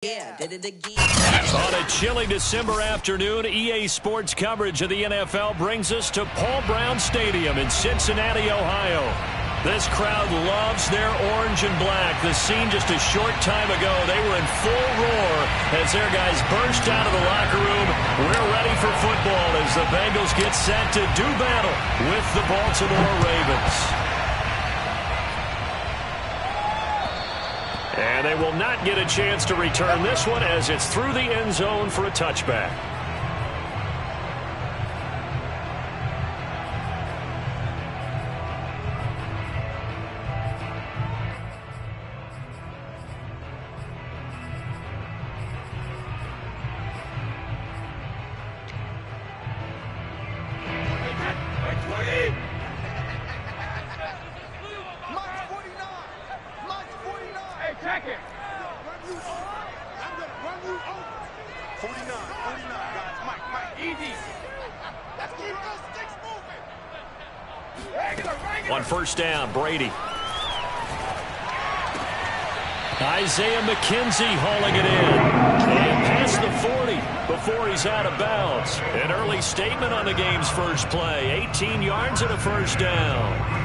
Yeah, did it again. On a chilly December afternoon, EA Sports coverage of the NFL brings us to Paul Brown Stadium in Cincinnati, Ohio. This crowd loves their orange and black. The scene just a short time ago, they were in full roar as their guys burst out of the locker room. We're ready for football as the Bengals get set to do battle with the Baltimore Ravens. And they will not get a chance to return this one as it's through the end zone for a touchback. On first down, Brady. Isaiah McKenzie hauling it in. And past the 40 before he's out of bounds. An early statement on the game's first play. 18 yards and a first down.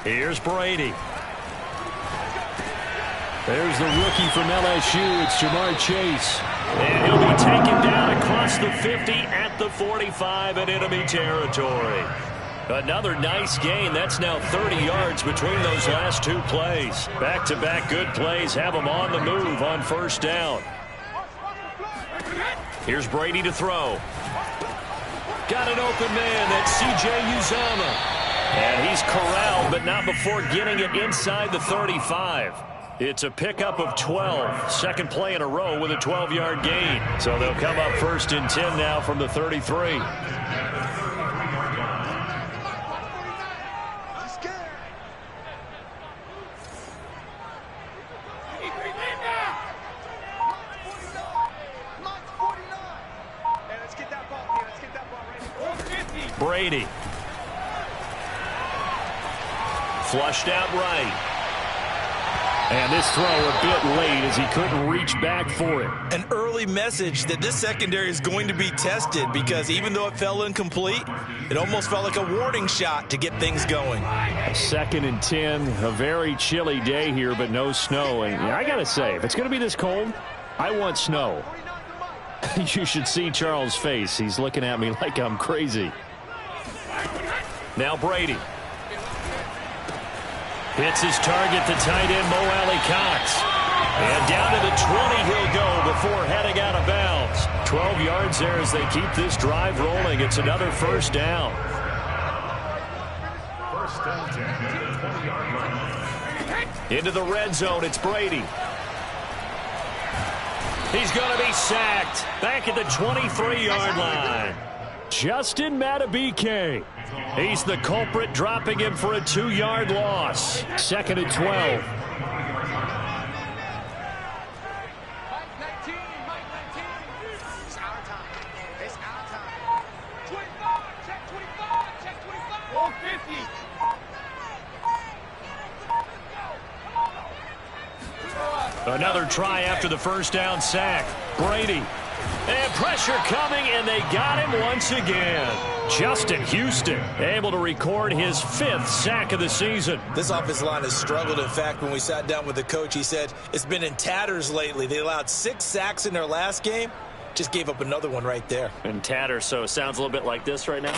Here's Brady. There's the rookie from LSU. It's Jamar Chase. And he'll be taken down across the 50 at the 45 in enemy territory. Another nice gain. That's now 30 yards between those last two plays. Back-to-back good plays have them on the move on first down. Here's Brady to throw. Got an open man. That's C.J. Uzomah. And he's corralled, but not before getting it inside the 35. It's a pickup of 12. Second play in a row with a 12-yard gain. So they'll come up first and 10 now from the 33. Brady. Flushed out right. And this throw a bit late as he couldn't reach back for it. An early message that this secondary is going to be tested because even though it fell incomplete, it almost felt like a warning shot to get things going. Second and 10, a very chilly day here, but no snow. And I got to say, if it's going to be this cold, I want snow. You should see Charles' face. He's looking at me like I'm crazy. Now Brady. Hits his target, the tight end, Mo Alley-Cox. And down to the 20 he'll go before heading out of bounds. 12 yards there as they keep this drive rolling. It's another first down. Into the red zone, it's Brady. He's going to be sacked. Back at the 23-yard line. Justin Madubuike. He's the culprit, dropping him for a 2-yard loss. Second and 12. Another try after the first down sack. Brady. And pressure coming, and they got him once again. Justin Houston able to record his 5th sack of the season. This offensive line has struggled. In fact, when we sat down with the coach, he said it's been in tatters lately. They allowed 6 sacks in their last game. Just gave up another one right there. In tatters, so it sounds a little bit like this right now?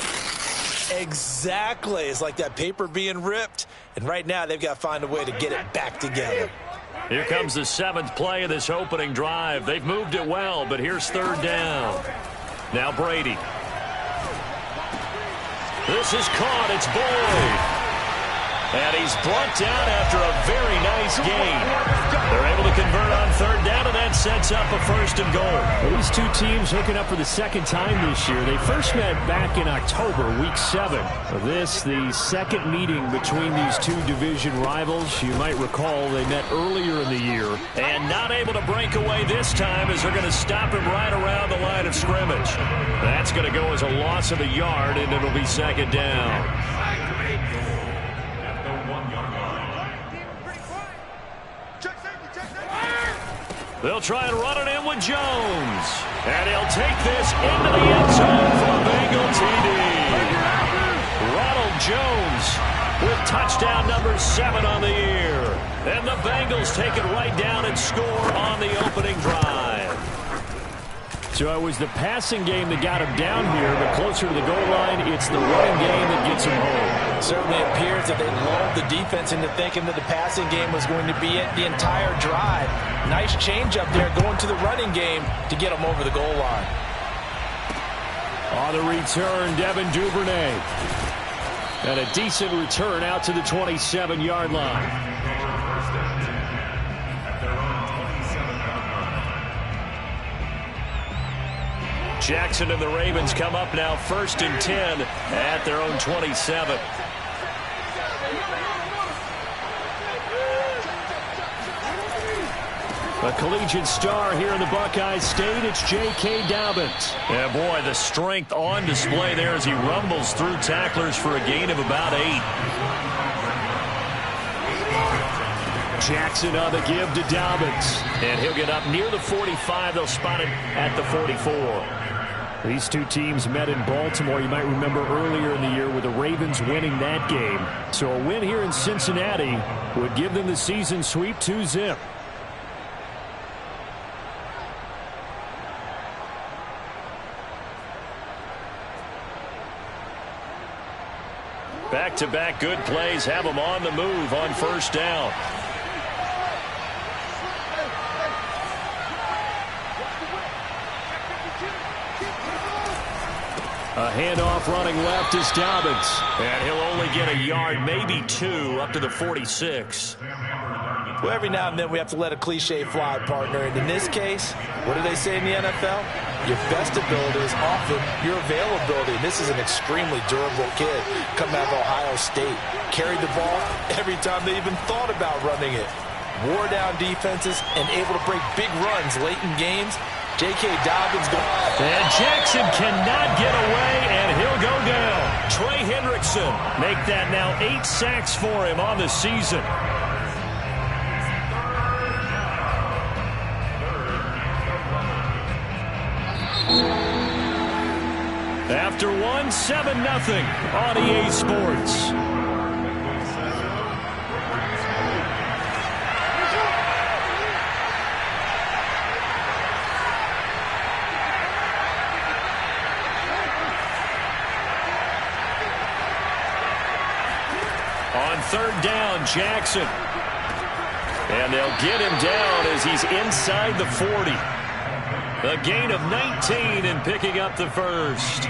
Exactly. It's like that paper being ripped. And right now, they've got to find a way to get it back together. Here comes the 7th play of this opening drive. They've moved it well, but here's third down. Now Brady. This is caught. It's Boyd. And he's brought down after a very nice gain. They're able to convert on third down, and that sets up a first and goal. Well, these two teams hooking up for the second time this year. They first met back in October, week 7. This, the second meeting between these two division rivals. You might recall they met earlier in the year. And not able to break away this time as they're going to stop him right around the line of scrimmage. That's going to go as a loss of a yard, and it'll be second down. They'll try and run it in with Jones. And he'll take this into the end zone for a Bengal TD. Ronald Jones with touchdown number 7 on the year. And the Bengals take it right down and score on the opening drive. So it was the passing game that got him down here, but closer to the goal line, it's the running game that gets him home. Certainly appears that they lulled the defense into thinking that the passing game was going to be it the entire drive. Nice change up there going to the running game to get them over the goal line. On the return, Devin Duvernay. And a decent return out to the 27-yard line. Jackson and the Ravens come up now 1st and 10 at their own 27. A collegiate star here in the Buckeye State, it's J.K. Dobbins. Yeah, boy, the strength on display there as he rumbles through tacklers for a gain of about 8. Jackson on the give to Dobbins. And he'll get up near the 45. They'll spot it at the 44. These two teams met in Baltimore. You might remember earlier in the year with the Ravens winning that game. So a win here in Cincinnati would give them the season sweep 2-zip. Back-to-back good plays have them on the move on first down. A handoff running left is Dobbins. And he'll only get a yard, maybe 2, up to the 46. Well, every now and then we have to let a cliche fly, partner. And in this case, what do they say in the NFL? Your best ability is often your availability. And this is an extremely durable kid coming out of Ohio State. Carried the ball every time they even thought about running it. Wore down defenses and able to break big runs late in games. J.K. Dobbins going. And Jackson cannot get away, and he'll go down. Trey Hendrickson make that now 8 sacks for him on the season. After 1, 7-0 on EA Sports. On third down, Jackson. And they'll get him down as he's inside the 40. A gain of 19 and picking up the first.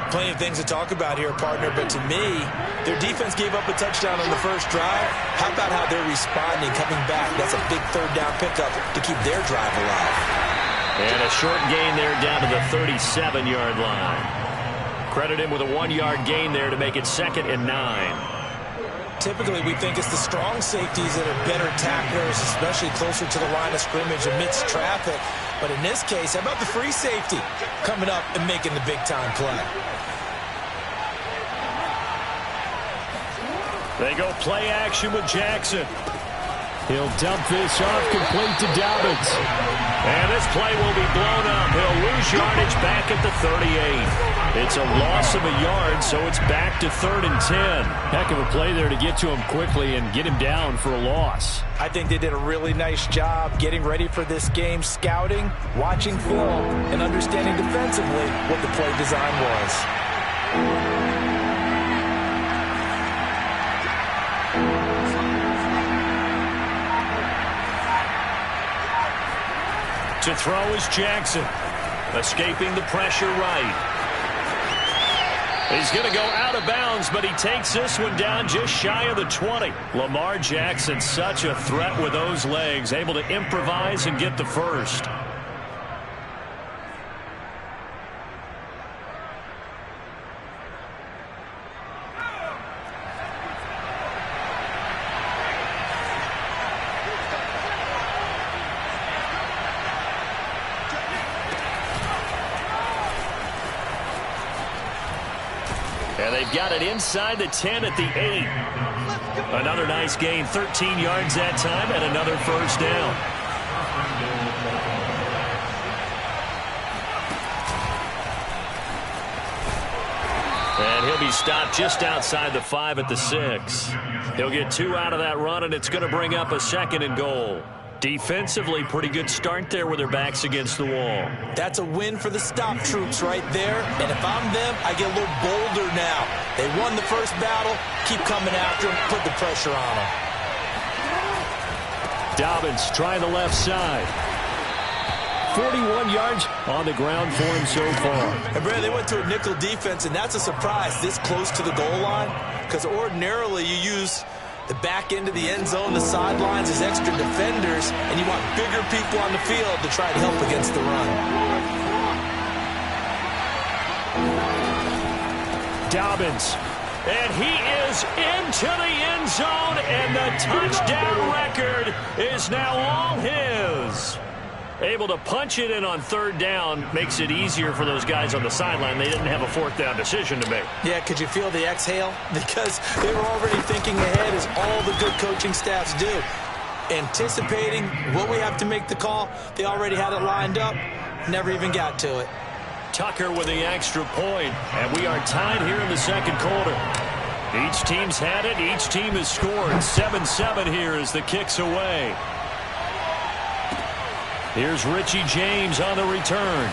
Plenty of things to talk about here, partner, but to me, their defense gave up a touchdown on the first drive. How about how they're responding, coming back? That's a big third down pickup to keep their drive alive. And a short gain there down to the 37-yard line. Credit him with a 1-yard gain there to make it 2nd and 9. Typically, we think it's the strong safeties that are better tacklers, especially closer to the line of scrimmage amidst traffic. But in this case, how about the free safety coming up and making the big-time play? They go play action with Jackson. He'll dump this off, complete to Dobbins. And this play will be blown up. He'll lose yardage back at the 38. It's a loss of a yard, so it's back to 3rd and 10. Heck of a play there to get to him quickly and get him down for a loss. I think they did a really nice job getting ready for this game, scouting, watching film, and understanding defensively what the play design was. To throw is Jackson, escaping the pressure right. He's going to go out of bounds, but he takes this one down just shy of the 20. Lamar Jackson, such a threat with those legs, able to improvise and get the first. And they've got it inside the 10 at the 8. Another nice gain, 13 yards that time, and another first down. And he'll be stopped just outside the 5 at the 6. He'll get 2 out of that run, and it's going to bring up a 2nd and goal. Defensively, pretty good start there with their backs against the wall. That's a win for the stop troops right there. And if I'm them, I get a little bolder now. They won the first battle. Keep coming after them. Put the pressure on them. Dobbins trying the left side. 41 yards on the ground for him so far. And Brad, they went to a nickel defense, and that's a surprise this close to the goal line. Because ordinarily you use the back end of the end zone, the sidelines as extra defenders, and you want bigger people on the field to try to help against the run. Dobbins, and he is into the end zone, and the touchdown record is now all his. Able to punch it in on 3rd down makes it easier for those guys on the sideline. They didn't have a 4th down decision to make. Yeah, could you feel the exhale? Because they were already thinking ahead, as all the good coaching staffs do. Anticipating what we have to make the call. They already had it lined up. Never even got to it. Tucker with the extra point, and we are tied here in the 2nd quarter. Each team's had it. Each team has scored. 7-7 here as the kick's away. Here's Richie James on the return.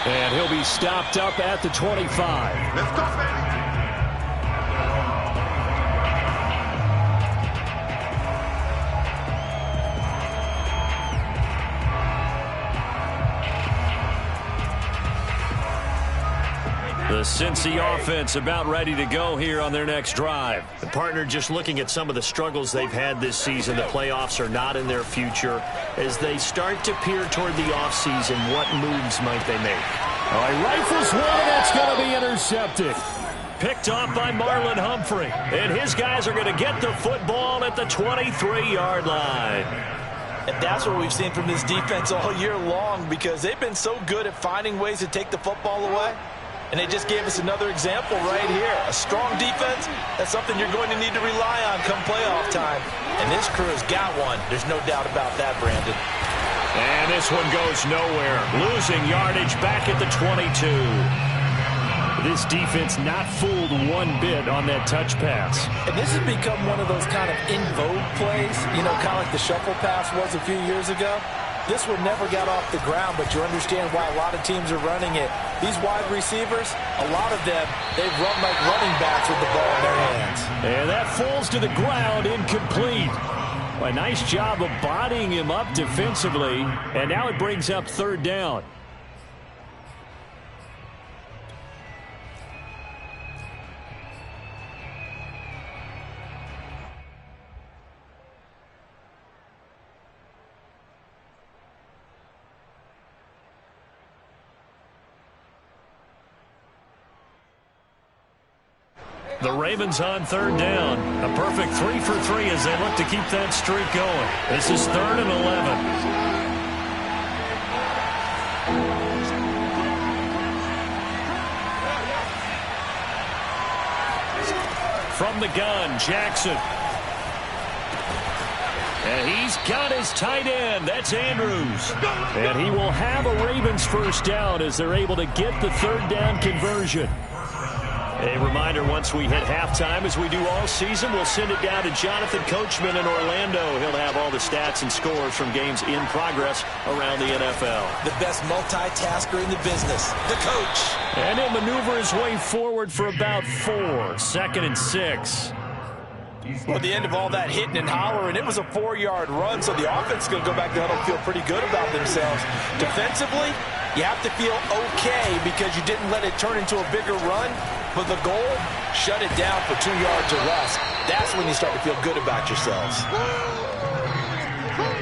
And he'll be stopped up at the 25. Let's go, baby. The Cincy offense about ready to go here on their next drive. The partner just looking at some of the struggles they've had this season. The playoffs are not in their future. As they start to peer toward the offseason, what moves might they make? All right, rifles one, and that's going to be intercepted. Picked off by Marlon Humphrey. And his guys are going to get the football at the 23-yard line. And that's what we've seen from this defense all year long, because they've been so good at finding ways to take the football away. And they just gave us another example right here. A strong defense, that's something you're going to need to rely on come playoff time. And this crew's got one. There's no doubt about that, Brandon. And this one goes nowhere. Losing yardage back at the 22. This defense not fooled one bit on that touch pass. And this has become one of those kind of in vogue plays, you know, kind of like the shuffle pass was a few years ago. This one never got off the ground, but you understand why a lot of teams are running it. These wide receivers, a lot of them, they've run like running backs with the ball in their hands. And that falls to the ground, incomplete. A nice job of bodying him up defensively, and now it brings up 3rd down. The Ravens on 3rd down. A perfect 3 for 3 as they look to keep that streak going. This is 3rd and 11. From the gun, Jackson. And he's got his tight end. That's Andrews. And he will have a Ravens first down as they're able to get the 3rd down conversion. A reminder, once we hit halftime, as we do all season, we'll send it down to Jonathan Coachman in Orlando. He'll have all the stats and scores from games in progress around the NFL. The best multitasker in the business, the coach. And he'll maneuver his way forward for about 4. 2nd and 6. Well, at the end of all that hitting and hollering, it was a 4-yard run, so the offense is going to go back to huddle and feel pretty good about themselves. Defensively, You have to feel okay because you didn't let it turn into a bigger run, but the goal, shut it down for 2 yards or less. That's when you start to feel good about yourselves.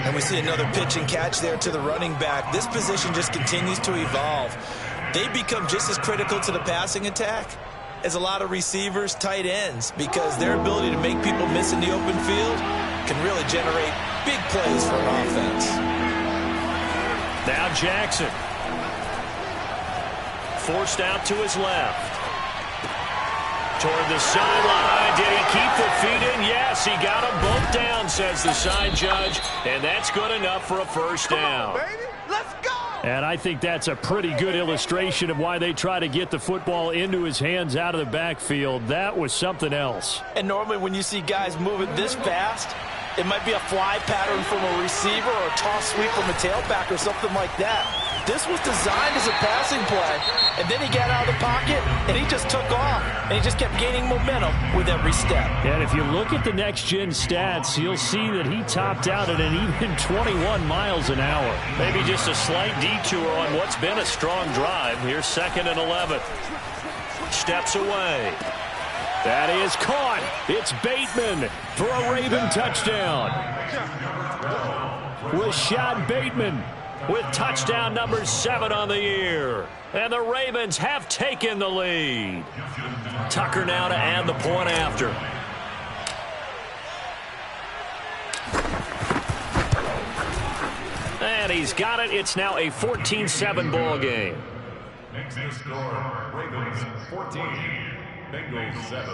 And we see another pitch and catch there to the running back. This position just continues to evolve. They become just as critical to the passing attack as a lot of receivers, tight ends, because their ability to make people miss in the open field can really generate big plays for an offense. Now Jackson. Forced out to his left. Toward the sideline. Did he keep the feet in? Yes, he got them both down, says the side judge. And that's good enough for a first down. Come on, baby. Let's go! And I think that's a pretty good illustration of why they try to get the football into his hands out of the backfield. That was something else. And normally when you see guys moving this fast, it might be a fly pattern from a receiver or a toss sweep from a tailback or something like that. This was designed as a passing play, and then he got out of the pocket, and he just took off, and he just kept gaining momentum with every step. And if you look at the next-gen stats, you'll see that he topped out at an even 21 miles an hour. Maybe just a slight detour on what's been a strong drive. Here's 2nd and 11. Steps away. That is caught. It's Bateman for a Raven touchdown. Rashad Bateman with touchdown number 7 on the year. And the Ravens have taken the lead. Tucker now to add the point after. And he's got it. It's now a 14-7 ball game. Next score, Ravens 14, Bengals 7.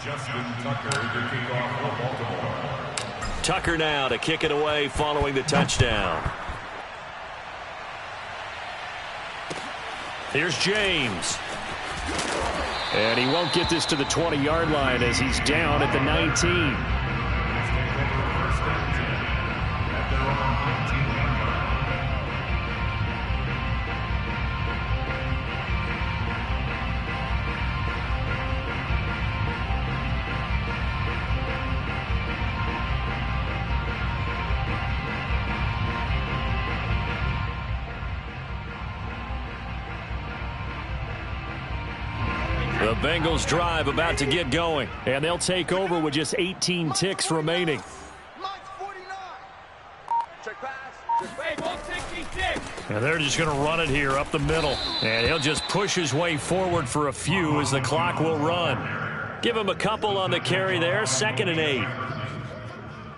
Justin Tucker to kick off for Baltimore. Tucker now to kick it away following the touchdown. Here's James. And he won't get this to the 20-yard line as he's down at the 19. The Bengals drive about to get going. And they'll take over with just 18 ticks remaining. And they're just going to run it here up the middle. And he'll just push his way forward for a few as the clock will run. Give him a couple on the carry there. 2nd and 8.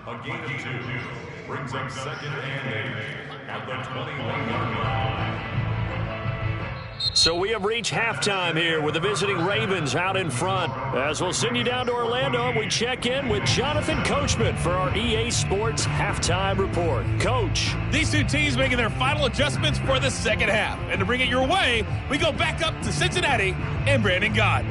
A gain of 2 brings up 2nd and 8 at the 21-yard line. So we have reached halftime here with the visiting Ravens out in front. As we'll send you down to Orlando, we check in with Jonathan Coachman for our EA Sports Halftime Report. Coach. These two teams making their final adjustments for the second half. And to bring it your way, we go back up to Cincinnati and Brandon Gott.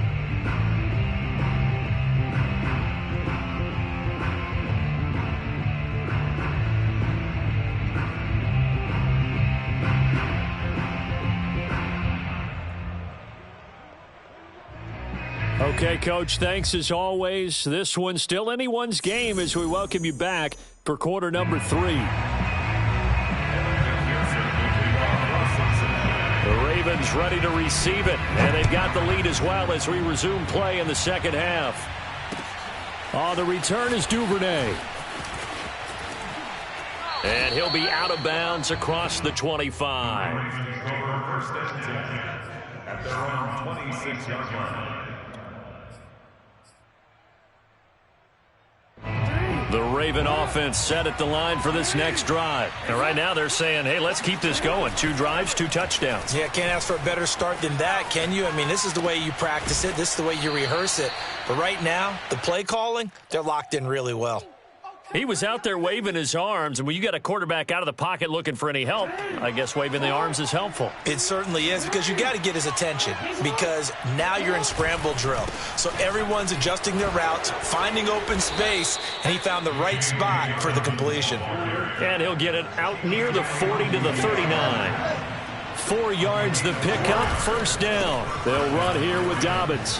Okay, Coach, thanks as always. This one's still anyone's game as we welcome you back for quarter number 3. The Ravens ready to receive it, and they've got the lead as well as we resume play in the second half. On the return is Duvernay. And he'll be out of bounds across the 25. First and 10 at their own 26-yard line. The Raven offense set at the line for this next drive. And right now they're saying, hey, let's keep this going. 2 drives, 2 touchdowns. Yeah, can't ask for a better start than that, can you? I mean, this is the way you practice it. This is the way you rehearse it. But right now, the play calling, they're locked in really well. He was out there waving his arms, and when you got a quarterback out of the pocket looking for any help, I guess waving the arms is helpful. It certainly is, because you got to get his attention, because now you're in scramble drill. So everyone's adjusting their routes, finding open space, and he found the right spot for the completion. And he'll get it out near the 40 to the 39. 4 yards the pickup, first down. They'll run here with Dobbins.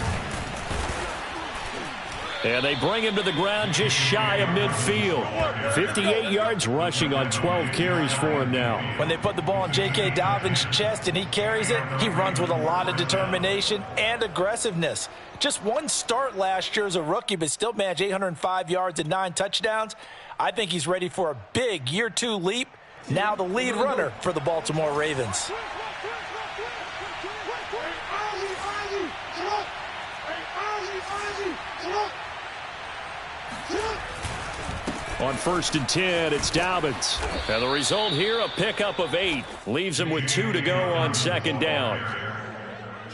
And they bring him to the ground just shy of midfield. 58 yards rushing on 12 carries for him now. When they put the ball in J.K. Dobbins' chest and he carries it, he runs with a lot of determination and aggressiveness. Just one start last year as a rookie, but still managed 805 yards and 9 touchdowns. I think he's ready for a big year 2 leap. Now the lead runner for the Baltimore Ravens. On 1st and 10, it's Dobbins. And the result here, a pickup of 8. Leaves him with 2 to go on 2nd down.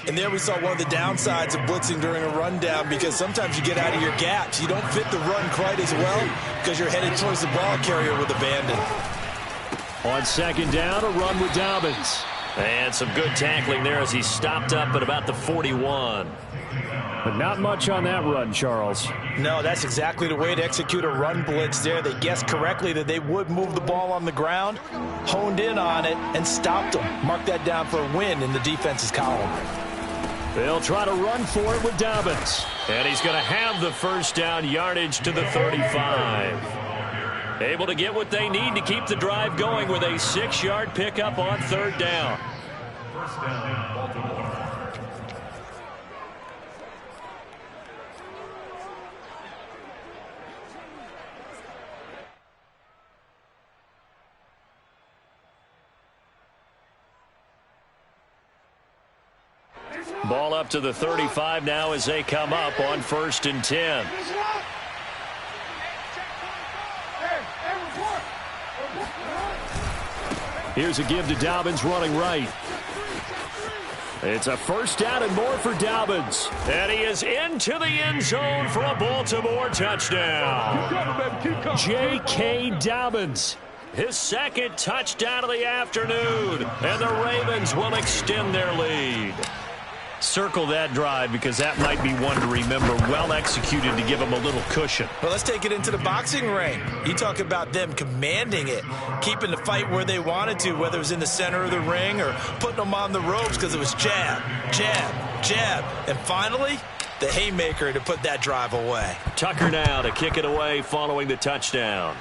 And there we saw one of the downsides of blitzing during a rundown, because sometimes you get out of your gaps. You don't fit the run quite as well because you're headed towards the ball carrier with abandon. On 2nd down, a run with Dobbins. And some good tackling there as he stopped up at about the 41. But not much on that run, Charles. No, that's exactly the way to execute a run blitz there. They guessed correctly that they would move the ball on the ground, honed in on it, and stopped them. Mark that down for a win in the defense's column. They'll try to run for it with Dobbins. And he's going to have the 1st down yardage to the 35. Able to get what they need to keep the drive going with a 6-yard pickup on 3rd down. 1st down, Baltimore. Ball up to the 35 now as they come up on 1st and 10. Here's a give to Dobbins running right. It's a 1st down and more for Dobbins. And he is into the end zone for a Baltimore touchdown. J.K. Dobbins. His 2nd touchdown of the afternoon. And the Ravens will extend their lead. Circle that drive because that might be one to remember. Well executed to give them a little cushion. Well, let's take it into the boxing ring. You talk about them commanding it, keeping the fight where they wanted to, whether it was in the center of the ring or putting them on the ropes, because it was jab, jab, jab. And finally, the haymaker to put that drive away. Tucker now to kick it away following the touchdown.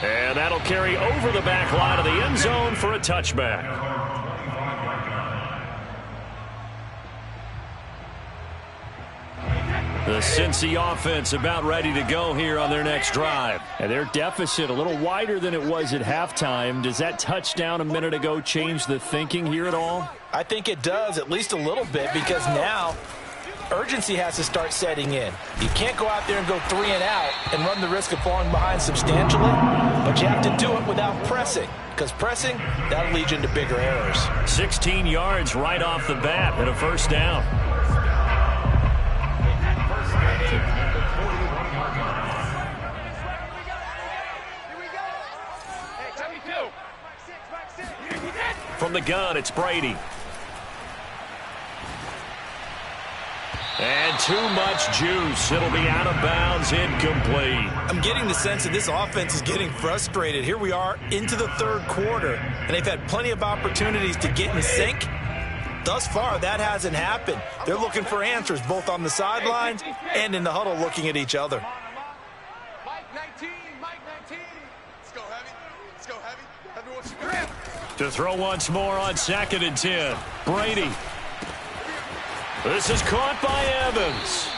And that'll carry over the back line of the end zone for a touchback. The Cincy offense about ready to go here on their next drive. And their deficit a little wider than it was at halftime. Does that touchdown a minute ago change the thinking here at all? I think it does, at least a little bit, because now urgency has to start setting in. You can't go out there and go 3 and out and run the risk of falling behind substantially, but you have to do it without pressing, because pressing, that'll lead you into bigger errors. 16 yards right off the bat and a 1st down. From the gun, it's Brady. And too much juice. It'll be out of bounds, incomplete. I'm getting the sense that this offense is getting frustrated. Here we are into the 3rd quarter, and they've had plenty of opportunities to get in sync. Thus far, that hasn't happened. They're looking for answers both on the sidelines and in the huddle looking at each other. Mike 19, Mike 19. Let's go heavy. Let's go heavy. Everyone should grab. To throw once more on 2nd and 10. Brady. This is caught by Evans.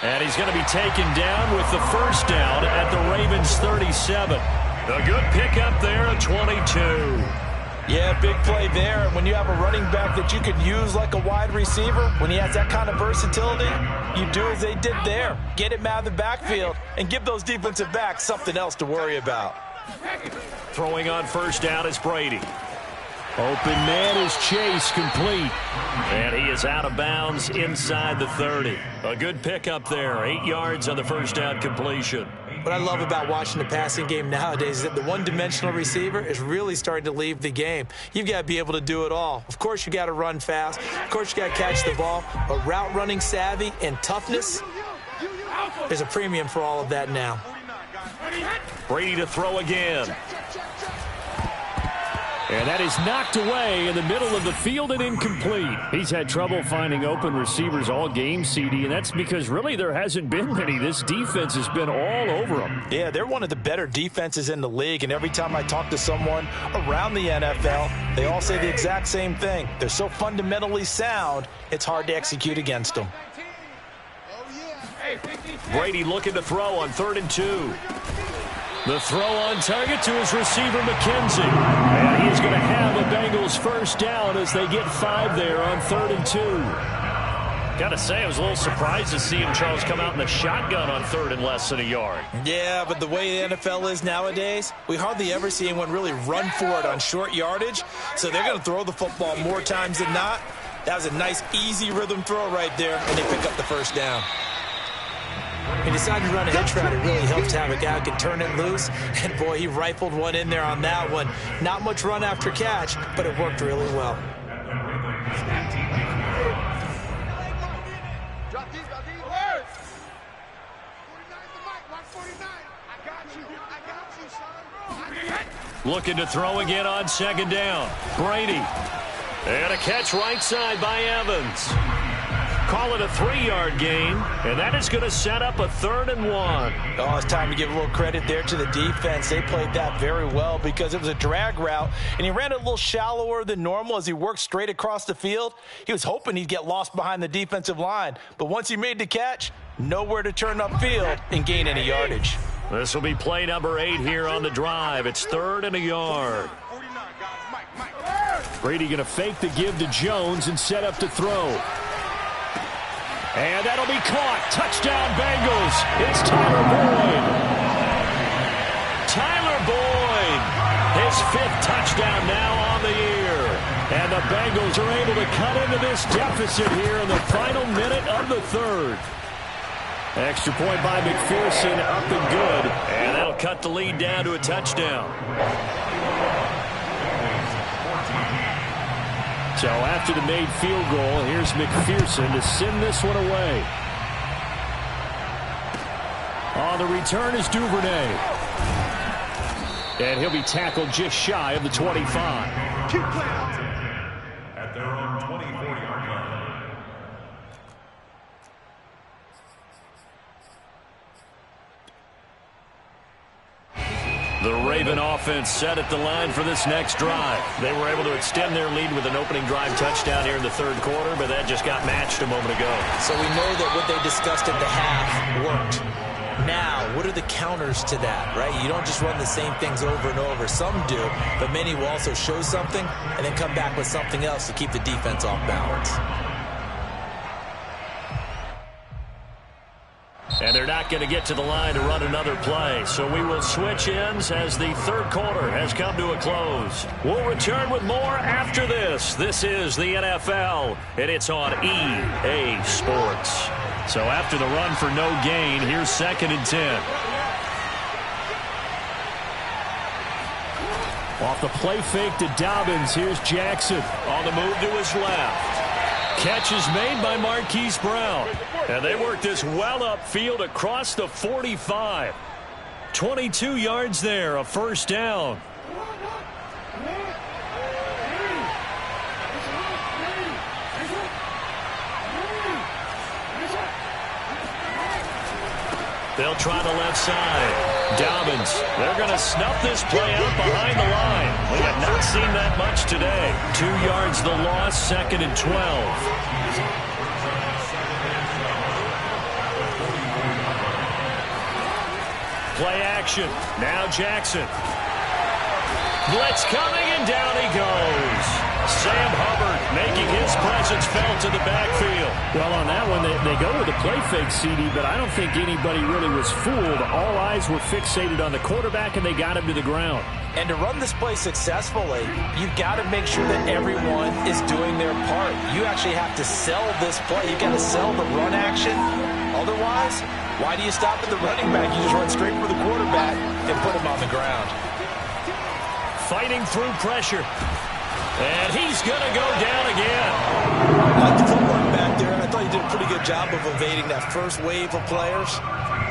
And he's going to be taken down with the 1st down at the Ravens 37. A good pickup there at 22. Yeah, big play there. And when you have a running back that you could use like a wide receiver, when he has that kind of versatility, you do as they did there. Get him out of the backfield and give those defensive backs something else to worry about. Throwing on 1st down is Brady. Open man is Chase, complete. And he is out of bounds inside the 30. A good pickup there. 8 yards on the 1st down completion. What I love about watching the passing game nowadays is that the one-dimensional receiver is really starting to leave the game. You've got to be able to do it all. Of course, you got to run fast. Of course, you got to catch the ball. But route running savvy and toughness, there's a premium for all of that now. Brady to throw again. And that is knocked away in the middle of the field and incomplete. He's had trouble finding open receivers all game, CD, and that's because really there hasn't been many. This defense has been all over them. Yeah, they're one of the better defenses in the league, and every time I talk to someone around the NFL, they all say the exact same thing. They're so fundamentally sound, it's hard to execute against them. Brady looking to throw on 3rd and 2. The throw on target to his receiver, McKenzie. And he's going to have a Bengals first down as they get 5 there on 3rd and 2. Got to say, I was a little surprised to see him, Charles, come out in the shotgun on 3rd and less than a yard. Yeah, but the way the NFL is nowadays, we hardly ever see anyone really run for it on short yardage. So they're going to throw the football more times than not. That was a nice, easy rhythm throw right there, and they pick up the first down. He decided to run a hitch route. It really helps to have a guy who can turn it loose. And, boy, he rifled one in there on that one. Not much run after catch, but it worked really well. Looking to throw again on 2nd down. Brady. And a catch right side by Evans. Call it a 3-yard gain, and that is going to set up a 3rd and 1. Oh, it's time to give a little credit there to the defense. They played that very well because it was a drag route, and he ran it a little shallower than normal as he worked straight across the field. He was hoping he'd get lost behind the defensive line, but once he made the catch, nowhere to turn upfield and gain any yardage. This will be play number 8 here on the drive. It's 3rd and a yard. Brady going to fake the give to Jones and set up to throw. And that'll be caught. Touchdown, Bengals. It's Tyler Boyd. Tyler Boyd, his 5th touchdown now on the year. And the Bengals are able to cut into this deficit here in the final minute of the 3rd. Extra point by McPherson, up and good. And that'll cut the lead down to a touchdown. So after the made field goal, here's McPherson to send this one away. On the return is Duvernay. And he'll be tackled just shy of the 25. At their own 24-yard line. The Raven offense set at the line for this next drive. They were able to extend their lead with an opening drive touchdown here in the 3rd quarter, but that just got matched a moment ago. So we know that what they discussed at the half worked. Now, what are the counters to that, right? You don't just run the same things over and over. Some do, but many will also show something and then come back with something else to keep the defense off balance. And they're not going to get to the line to run another play. So we will switch ends as the 3rd quarter has come to a close. We'll return with more after this. This is the NFL, and it's on EA Sports. So after the run for no gain, here's 2nd and 10. Off the play fake to Dobbins, here's Jackson. On the move to his left. Catch is made by Marquise Brown. And they work this well upfield across the 45. 22 yards there, a first down. They'll try the left side. Dobbins, they're going to snuff this play out behind the line. We have not seen that much today. 2 yards the loss, 2nd and 12. Play action. Now Jackson. Blitz coming, and down he goes. Sam Hubbard making his presence felt in the backfield. Well, on that one, they go with the play fake, CD, but I don't think anybody really was fooled. All eyes were fixated on the quarterback, and they got him to the ground. And to run this play successfully, you've got to make sure that everyone is doing their part. You actually have to sell this play. You've got to sell the run action. Otherwise, why do you stop at the running back? You just run straight for the quarterback and put him on the ground. Fighting through pressure. And he's going to go down again. I like the footwork back there, and I thought he did a pretty good job of evading that first wave of players.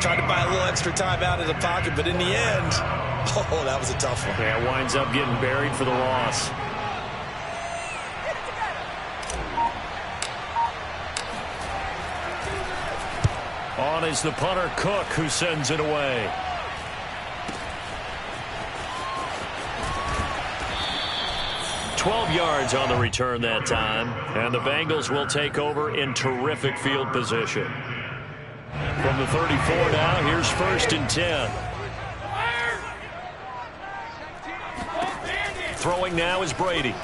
Tried to buy a little extra time out of the pocket, but in the end, Oh, that was a tough one. Yeah, winds up getting buried for the loss. On is the punter, Cook, who sends it away. Yards on the return that time, and the Bengals will take over in terrific field position. From the 34 now, here's 1st and 10. Throwing now is Brady.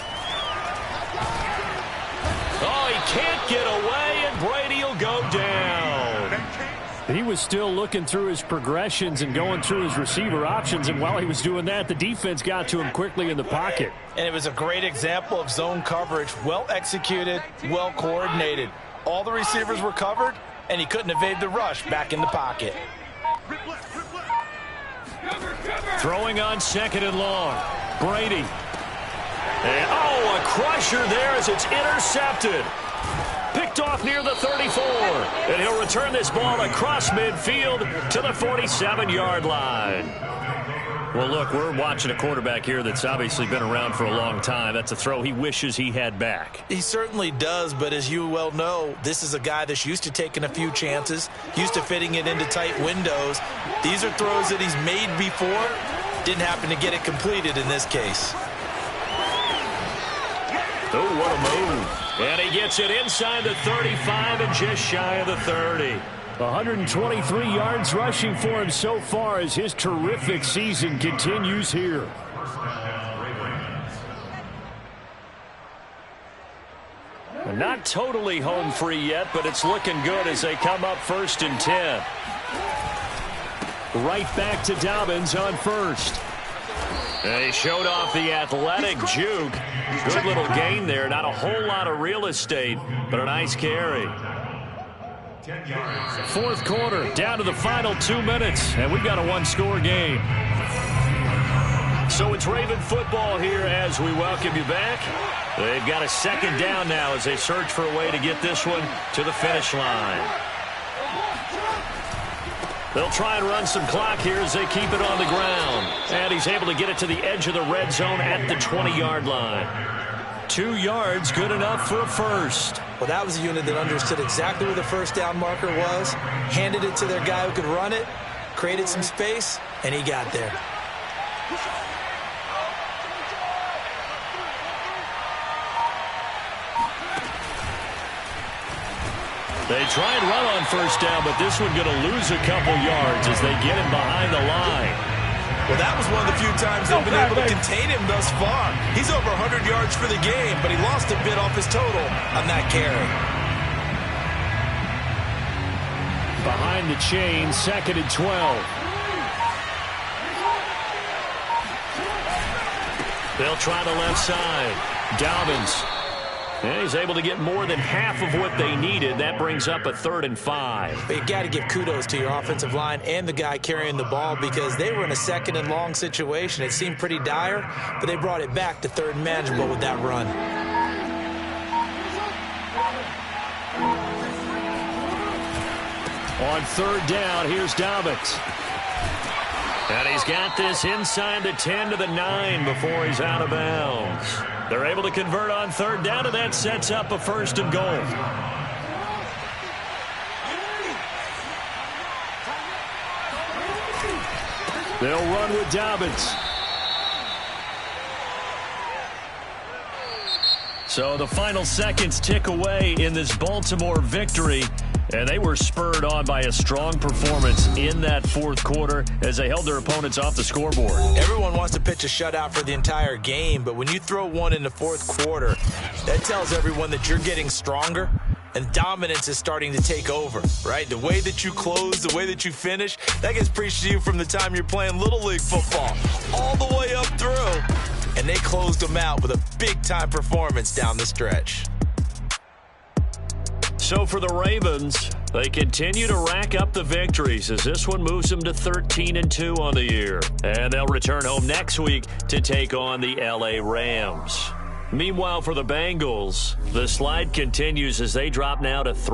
Oh, he can't get away, and Brady will go down. He was still looking through his progressions and going through his receiver options, and while he was doing that, the defense got to him quickly in the pocket. And it was a great example of zone coverage, well executed, well coordinated. All the receivers were covered, and he couldn't evade the rush back in the pocket. Throwing on 2nd and long. Brady. And, oh, a crusher there as it's intercepted. Picked off near the 34. And he'll return this ball across midfield to the 47-yard line. Well, look, we're watching a quarterback here that's obviously been around for a long time. That's a throw he wishes he had back. He certainly does, but as you well know, this is a guy that's used to taking a few chances, used to fitting it into tight windows. These are throws that he's made before. Didn't happen to get it completed in this case. Oh, what a move. And he gets it inside the 35 and just shy of the 30. 123 yards rushing for him so far as his terrific season continues here. Not totally home free yet, but it's looking good as they come up 1st and 10. Right back to Dobbins on 1st. They showed off the athletic juke. Good little gain there. Not a whole lot of real estate, but a nice carry. 4th quarter, down to the final 2 minutes, and we've got a 1-score game. So it's Raven football here as we welcome you back. They've got a 2nd down now as they search for a way to get this one to the finish line. They'll try and run some clock here as they keep it on the ground. And he's able to get it to the edge of the red zone at the 20-yard line. 2 yards, good enough for a first. Well, that was a unit that understood exactly where the first down marker was, handed it to their guy who could run it, created some space, and he got there. They try and run on first down, but this one going to lose a couple yards as they get him behind the line. Well, that was one of the few times they've been able to contain him thus far. He's over 100 yards for the game, but he lost a bit off his total on that carry. Behind the chain, 2nd and 12. They'll try the left side. Dobbins. And he's able to get more than half of what they needed. That brings up a 3rd and 5. But you got to give kudos to your offensive line and the guy carrying the ball because they were in a 2nd and long situation. It seemed pretty dire, but they brought it back to 3rd and manageable with that run. On 3rd down, here's Dobbins. And he's got this inside the 10 to the 9 before he's out of bounds. They're able to convert on 3rd down, and that sets up a 1st and goal. They'll run with Dobbins. So the final seconds tick away in this Baltimore victory. And they were spurred on by a strong performance in that 4th quarter as they held their opponents off the scoreboard. Everyone wants to pitch a shutout for the entire game, but when you throw one in the 4th quarter, that tells everyone that you're getting stronger and dominance is starting to take over, right? The way that you close, the way that you finish, that gets preached to you from the time you're playing Little League football all the way up through. And they closed them out with a big-time performance down the stretch. So for the Ravens, they continue to rack up the victories as this one moves them to 13-2 on the year. And they'll return home next week to take on the LA Rams. Meanwhile, for the Bengals, the slide continues as they drop now to 3.